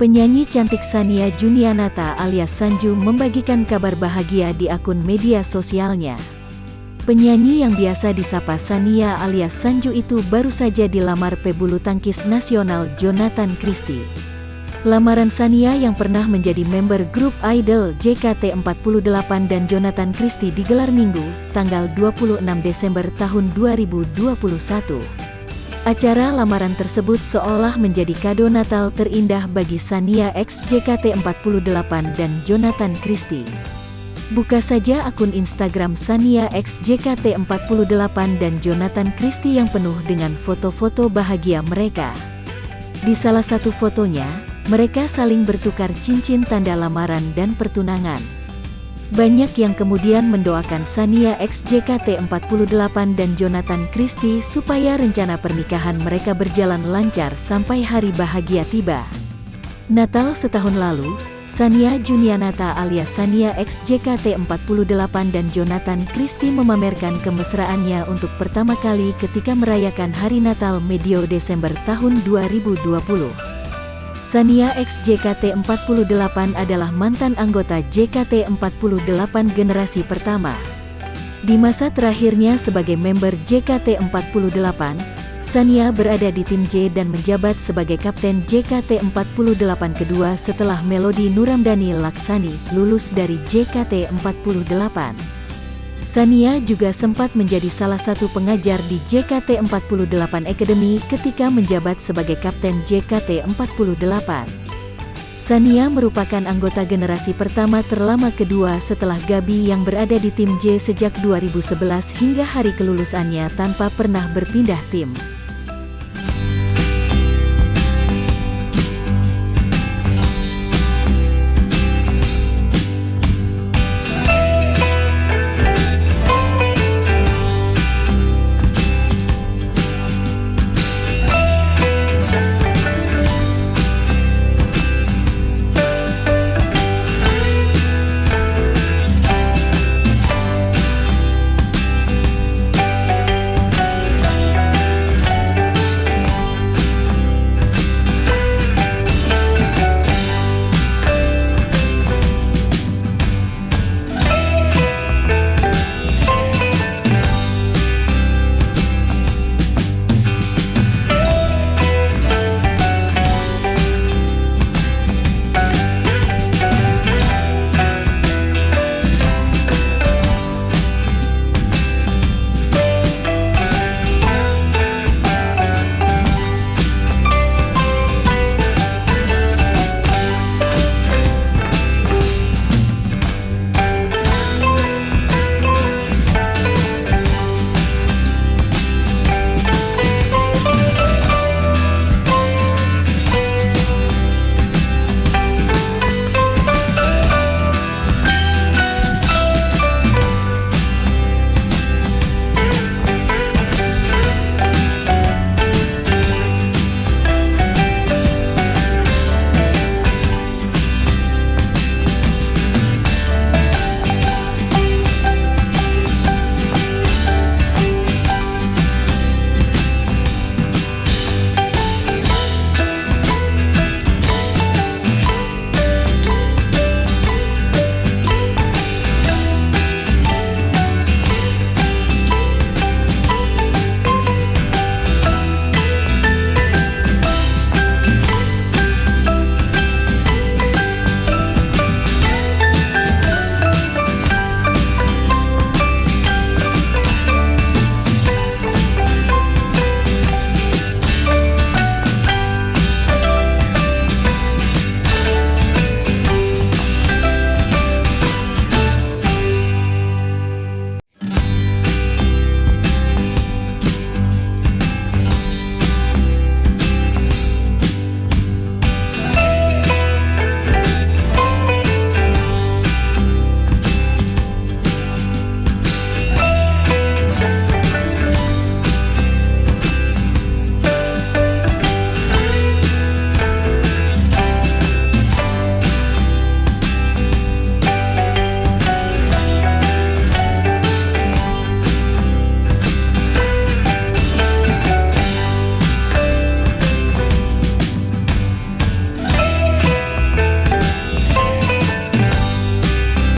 Penyanyi cantik Shania Junianatha alias Sanju membagikan kabar bahagia di akun media sosialnya. Penyanyi yang biasa disapa Shania alias Sanju itu baru saja dilamar pebulu tangkis nasional Jonathan Christie. Lamaran Shania yang pernah menjadi member grup idol JKT48 dan Jonathan Christie digelar Minggu, tanggal 26 Desember tahun 2021. Acara lamaran tersebut seolah menjadi kado Natal terindah bagi Shania X JKT48 dan Jonathan Christie. Buka saja akun Instagram Shania X JKT48 dan Jonathan Christie yang penuh dengan foto-foto bahagia mereka. Di salah satu fotonya, mereka saling bertukar cincin tanda lamaran dan pertunangan. Banyak yang kemudian mendoakan Shania X JKT48 dan Jonathan Christie supaya rencana pernikahan mereka berjalan lancar sampai hari bahagia tiba. Natal setahun lalu, Shania Junianatha alias Shania X JKT48 dan Jonathan Christie memamerkan kemesraannya untuk pertama kali ketika merayakan hari Natal medio Desember tahun 2020. Shania X JKT48 adalah mantan anggota JKT48 generasi pertama. Di masa terakhirnya sebagai member JKT48, Shania berada di tim J dan menjabat sebagai kapten JKT48 kedua setelah Melody Nuramdani Laksani lulus dari JKT48. Shania juga sempat menjadi salah satu pengajar di JKT48 Academy ketika menjabat sebagai kapten JKT48. Shania merupakan anggota generasi pertama terlama kedua setelah Gaby yang berada di tim J sejak 2011 hingga hari kelulusannya tanpa pernah berpindah tim.